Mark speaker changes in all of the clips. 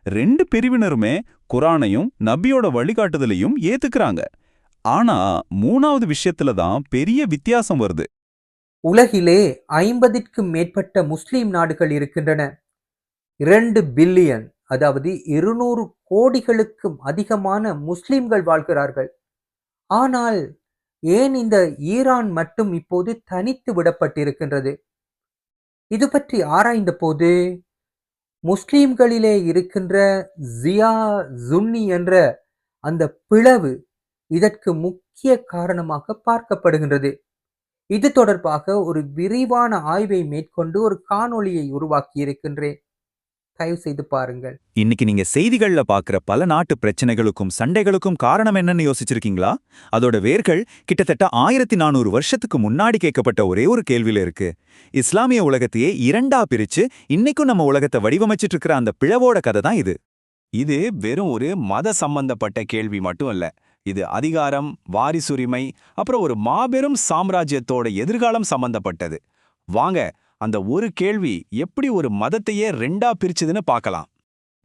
Speaker 1: ரெண்டு பிரிவினருமே குரானையும் நபியோட வழிகாட்டுதலையும் ஏத்துக்கிறாங்க. ஆனா மூணாவது விஷயத்துல தான் பெரிய வித்தியாசம் வருது.
Speaker 2: உலகிலே 50க்கும் மேற்பட்ட முஸ்லிம் நாடுகள் இருக்கின்றன. 2 பில்லியன், அதாவது 200 கோடிகளுக்கும் அதிகமான முஸ்லிம்கள் வாழ்கிறார்கள். ஆனால் ஏன் இந்த ஈரான் மட்டும் இப்போது தனித்து விடப்பட்டிருக்கின்றது? இது பற்றி ஆராய்ந்த போது முஸ்லிம்களிலே இருக்கின்ற ஜியா சுன்னி என்ற அந்த பிளவு இதற்கு முக்கிய காரணமாக பார்க்கப்படுகின்றது. இது தொடர்பாக ஒரு விரிவான ஆய்வை மேற்கொண்டு ஒரு காணொளியை உருவாக்கி இருக்கின்றேன். தயவு செய்து பாருங்கள்.
Speaker 1: இன்னைக்கு நீங்க செய்திகள்ல பாக்குற பல நாட்டு பிரச்சனைகளுக்கும் சண்டைகளுக்கும் காரணம் என்னன்னு யோசிச்சிருக்கீங்களா? அதோட வேர்கள் கிட்டத்தட்ட 1400 வருஷத்துக்கு முன்னாடி கேட்கப்பட்ட ஒரே ஒரு கேள்வியில இருக்கு. இஸ்லாமிய உலகத்தையே இரண்டா பிரிச்சு இன்னைக்கும் நம்ம உலகத்தை வடிவமைச்சிட்டு இருக்கிற அந்த பிளவோட கதை தான் இது. இது வெறும் ஒரு மத சம்பந்தப்பட்ட கேள்வி மட்டும் இல்ல. இது அதிகாரம், வாரிசுரிமை, அப்புறம் ஒரு மாபெரும் சாம்ராஜ்யத்தோட எதிர்காலம் சம்பந்தப்பட்டது. வாங்க அந்த ஒரு கேள்வி எப்படி ஒரு மதத்தையே ரெண்டா பிரிச்சுதுன்னு பார்க்கலாம்.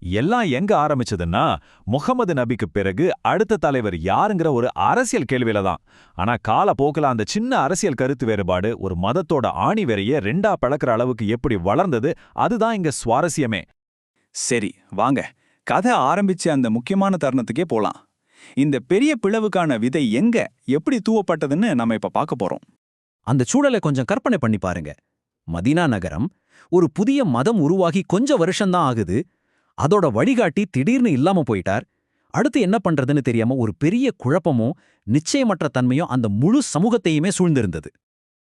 Speaker 1: எல்லாம் எங்க ஆரம்பிச்சதுன்னா, முகமது நபிக்கு பிறகு அடுத்த தலைவர் யாருங்கிற ஒரு அரசியல் கேள்வியில தான். ஆனா காலப்போக்கில் அந்த சின்ன அரசியல் கருத்து வேறுபாடு ஒரு மதத்தோட ஆணி வேறைய ரெண்டா பழக்கிற அளவுக்கு எப்படி வளர்ந்தது, அதுதான் இங்க சுவாரஸ்யமே. சரி வாங்க கதை ஆரம்பிச்ச அந்த முக்கியமான தருணத்துக்கே போலாம். இந்த பெரிய பிளவுக்கான விதை எங்க எப்படி தூவப்பட்டதுன்னு நம்ம இப்ப பார்க்க போறோம்.
Speaker 3: அந்த சூழலை கொஞ்சம் கற்பனை பண்ணி பாருங்க. மதீனா நகரம் ஒரு புதிய மதம் உருவாகி கொஞ்ச வருஷம்தான் ஆகுது. அதோட வழிகாட்டி திடீர்னு இல்லாம போயிட்டார். அடுத்து என்ன பண்றதுன்னு தெரியாம ஒரு பெரிய குழப்பமும் நிச்சயமற்ற தன்மையும் அந்த முழு சமூகத்தையுமே சூழ்ந்திருந்தது.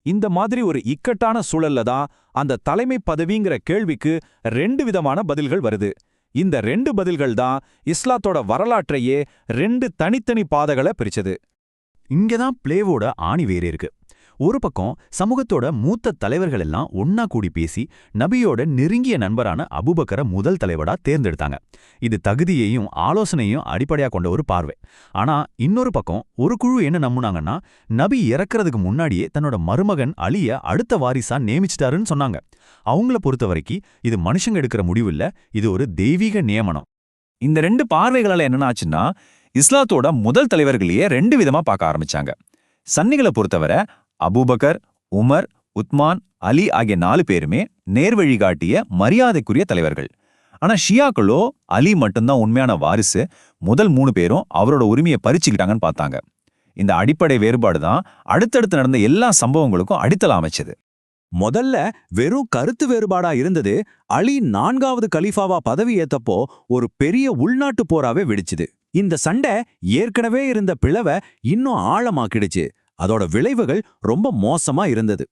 Speaker 1: இந்த மாதிரி ஒரு இக்கட்டான சூழல்ல தான் அந்த தலைமை பதவிங்கிற கேள்விக்கு 2 விதமான பதில்கள் வருது. இந்த 2 பதில்கள் தான் இஸ்லாத்தோட வரலாற்றையே 2 தனித்தனி பாதைகளை பிரிச்சது. இங்கதான் பிளேவோட ஆணி வேறு இருக்கு. ஒரு பக்கம் சமூகத்தோட மூத்த தலைவர்கள் எல்லாம் ஒன்னா கூடி பேசி நபியோட நெருங்கிய நண்பரான அபூபக்கரை முதல் தலைவரா தேர்ந்தெடுத்தாங்க. இது தகுதியையும் ஆலோசனையும் அடிப்படையா கொண்ட ஒரு பார்வை. ஆனா இன்னொரு பக்கம் ஒரு குழு என்ன நம்புனாங்கன்னா, நபி இறக்குறதுக்கு முன்னாடியே தன்னோட மருமகன் அலிய அடுத்த வாரிசா நியமிச்சிட்டாருன்னு சொன்னாங்க. அவங்கள பொறுத்த வரைக்கும் இது மனுஷங்க எடுக்கிற முடிவு இல்ல, இது ஒரு தெய்வீக நியமனம். இந்த 2 பார்வைகளால என்னன்னு ஆச்சுன்னா, இஸ்லாத்தோட முதல் தலைவர்களையே 2 விதமா பார்க்க ஆரம்பிச்சாங்க. சன்னிகளை பொறுத்தவரை அபூபக்கர், உமர், உத்மான், அலி ஆகிய 4 பேருமே நேர்வழிகாட்டிய மரியாதைக்குரிய தலைவர்கள். ஆனா ஷியாக்களோ அலி மட்டும்தான் உண்மையான வாரிசு, முதல் 3 பேரும் அவரோட உரிமையை பறிச்சுக்கிட்டாங்கன்னு பார்த்தாங்க. இந்த அடிப்படை வேறுபாடு தான் அடுத்தடுத்து நடந்த எல்லா சம்பவங்களுக்கும் அடித்தளம் அமைச்சது. முதல்ல வெறும் கருத்து வேறுபாடா இருந்தது. அலி 4வது கலீஃபாவா பதவி ஏத்தப்போ ஒரு பெரிய உள்நாட்டு போராவே வெடிச்சுது. இந்த சண்டை ஏற்கனவே இருந்த பிளவை இன்னும் ஆழமாக்கிடுச்சு. அதோட விளைவுகள் ரொம்ப மோசமா இருந்தது.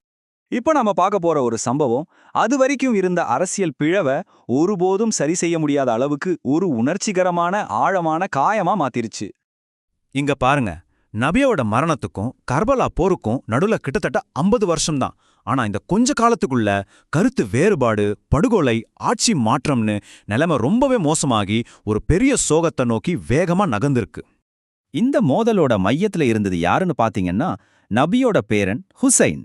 Speaker 1: இப்போ நாம பார்க்க போற ஒரு சம்பவம் அது வரைக்கும் இருந்த அரசியல் பிழவை ஒருபோதும் சரி செய்ய முடியாத அளவுக்கு ஒரு உணர்ச்சிகரமான ஆழமான காயமா மாத்திருச்சு.
Speaker 3: இங்க பாருங்க, நபியோட மரணத்துக்கும் கர்பலா போருக்கும் நடுல கிட்டத்தட்ட 50 வருஷம்தான். ஆனா இந்த கொஞ்ச காலத்துக்குள்ள கருத்து வேறுபாடு, படுகொலை, ஆட்சி மாற்றம்னு நிலைமை ரொம்பவே மோசமாகி ஒரு பெரிய சோகத்தை நோக்கி வேகமா நகர்ந்திருக்கு.
Speaker 1: இந்த மோதலோட மையத்துல இருந்தது யாருன்னு பாத்தீங்கன்னா, நபியோட பேரன் ஹுசைன்.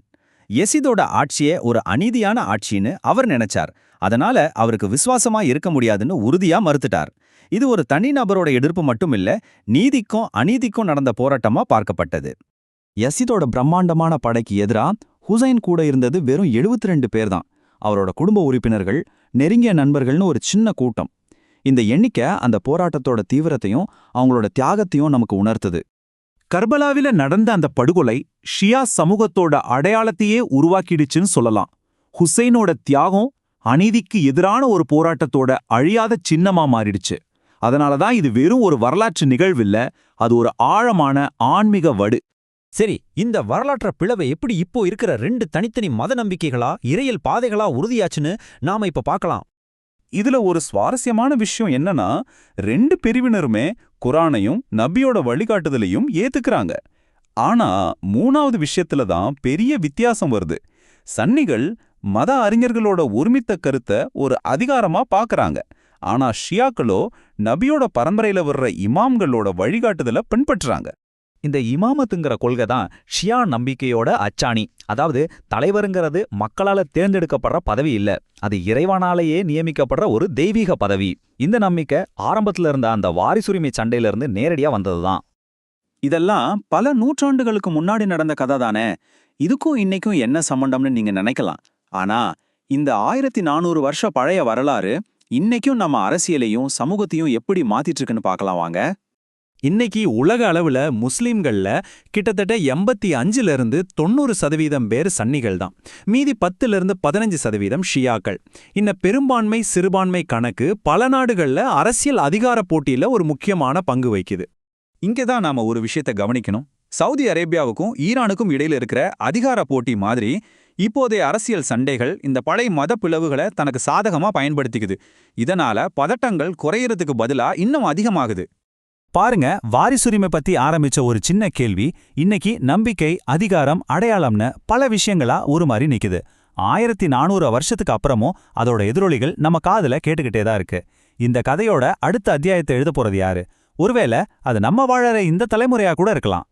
Speaker 1: யெசிதோட ஆட்சியே ஒரு அநீதியான ஆட்சின்னு அவர் நினைச்சார். அதனால அவருக்கு விசுவாசமா இருக்க முடியாதுன்னு உறுதியா மறுத்துட்டார். இது ஒரு தனிநபரோட எதிர்ப்பு மட்டும் இல்ல, நீதிக்கும் அநீதிக்கும் நடந்த போராட்டமா பார்க்கப்பட்டது. யசிதோட பிரம்மாண்டமான படைக்கு எதிரா ஹுசைன் கூட இருந்தது வெறும் 72 பேர் தான். அவரோட குடும்ப உறுப்பினர்கள், நெருங்கிய நண்பர்கள்னு ஒரு சின்ன கூட்டம். இந்த எண்ணிக்கை அந்த போராட்டத்தோட தீவிரத்தையும் அவங்களோட தியாகத்தையும் நமக்கு உணர்த்துது. கர்பலாவில நடந்த அந்த படுகொலை ஷியா சமூகத்தோட அடையாளத்தையே உருவாக்கிடுச்சுன்னு சொல்லலாம். ஹுசைனோட தியாகம் அநீதிக்கு எதிரான ஒரு போராட்டத்தோட அழியாத சின்னமா மாறிடுச்சு. அதனாலதான் இது வெறும் ஒரு வரலாற்று நிகழ்வில்ல, அது ஒரு ஆழமான ஆன்மீக வடு.
Speaker 3: சரி, இந்த வரலாற்ற பிளவை எப்படி இப்போ இருக்கிற 2 தனித்தனி மத நம்பிக்கைகளா, இறையல் பாதைகளா உறுதியாச்சுன்னு நாம இப்ப பார்க்கலாம்.
Speaker 1: இதுல ஒரு சுவாரஸ்யமான விஷயம் என்னன்னா, 2 பிரிவினருமே குரானையும் நபியோட வழிகாட்டுதலையும் ஏத்துக்கிறாங்க. ஆனா 3வது விஷயத்துல தான் பெரிய வித்தியாசம் வருது. சன்னிகள் மத அறிஞர்களோட ஒருமித்த கருத்தை ஒரு அதிகாரமா பார்க்கறாங்க. ஆனா ஷியாக்களோ நபியோட பரம்பரையில வர்ற இமாம்களோட வழிகாட்டுதலை பின்பற்றுறாங்க. இந்த இமாமத்துங்கிற கொள்கை தான் ஷியா நம்பிக்கையோட அச்சாணி. அதாவது தலைவருங்கிறது மக்களால தேர்ந்தெடுக்கப்படுற பதவி இல்ல, அது இறைவனாலேயே நியமிக்கப்படுற ஒரு தெய்வீக பதவி. இந்த நம்பிக்கை ஆரம்பத்துல இருந்த அந்த வாரிசுரிமை சண்டையில இருந்து நேரடியா வந்ததுதான்.
Speaker 3: இதெல்லாம் பல நூற்றாண்டுகளுக்கு முன்னாடி நடந்த கதை தானே. இதுக்கும் இன்னைக்கும் என்ன சம்பந்தம்னு நீங்க நினைக்கலாம். ஆனா இந்த 1400 வருஷ பழைய வரலாறு இன்னைக்கும் நம்ம அரசியலையும் சமூகத்தையும் எப்படி மாத்திட்டு இருக்குன்னு பார்க்கலாம் வாங்க.
Speaker 1: இன்னைக்கு உலக அளவுல முஸ்லிம்கள்ல கிட்டத்தட்ட 85லிருந்து 90% பேர் சன்னிகள் தான். மீதி 10லிருந்து 15% ஷியாக்கள். இந்த பெரும்பான்மை சிறுபான்மை கணக்கு பல நாடுகள்ல அரசியல் அதிகார போட்டியில ஒரு முக்கியமான பங்கு வகிக்குது. இங்கே தான் நாம ஒரு விஷயத்தை கவனிக்கணும். சவுதி அரேபியாவுக்கும் ஈரானுக்கும் இடையில இருக்கிற அதிகார போட்டி மாதிரி இப்போதைய அரசியல் சண்டைகள் இந்த பழைய மத பிளவுகளை தனக்கு சாதகமா பயன்படுத்திக்குது. இதனால பதட்டங்கள் குறையறதுக்கு பதிலா இன்னும் அதிகமாகுது. பாருங்க, வாரிசுரிமை பத்தி ஆரம்பிச்ச ஒரு சின்ன கேள்வி இன்னைக்கு நம்பிக்கை, அதிகாரம், அடையாளம்னு பல விஷயங்களா ஒரு மாதிரி நிக்குது. 1400 வருஷத்துக்கு அப்புறமும் அதோட எதிரொலிகள் நம்ம காதுல கேட்டுக்கிட்டே தான் இருக்கு. இந்த கதையோட அடுத்த அத்தியாயத்தை எழுத போறது யாரு? ஒருவேளை அது நம்ம வாழற இந்த தலைமுறையா கூட இருக்கலாம்.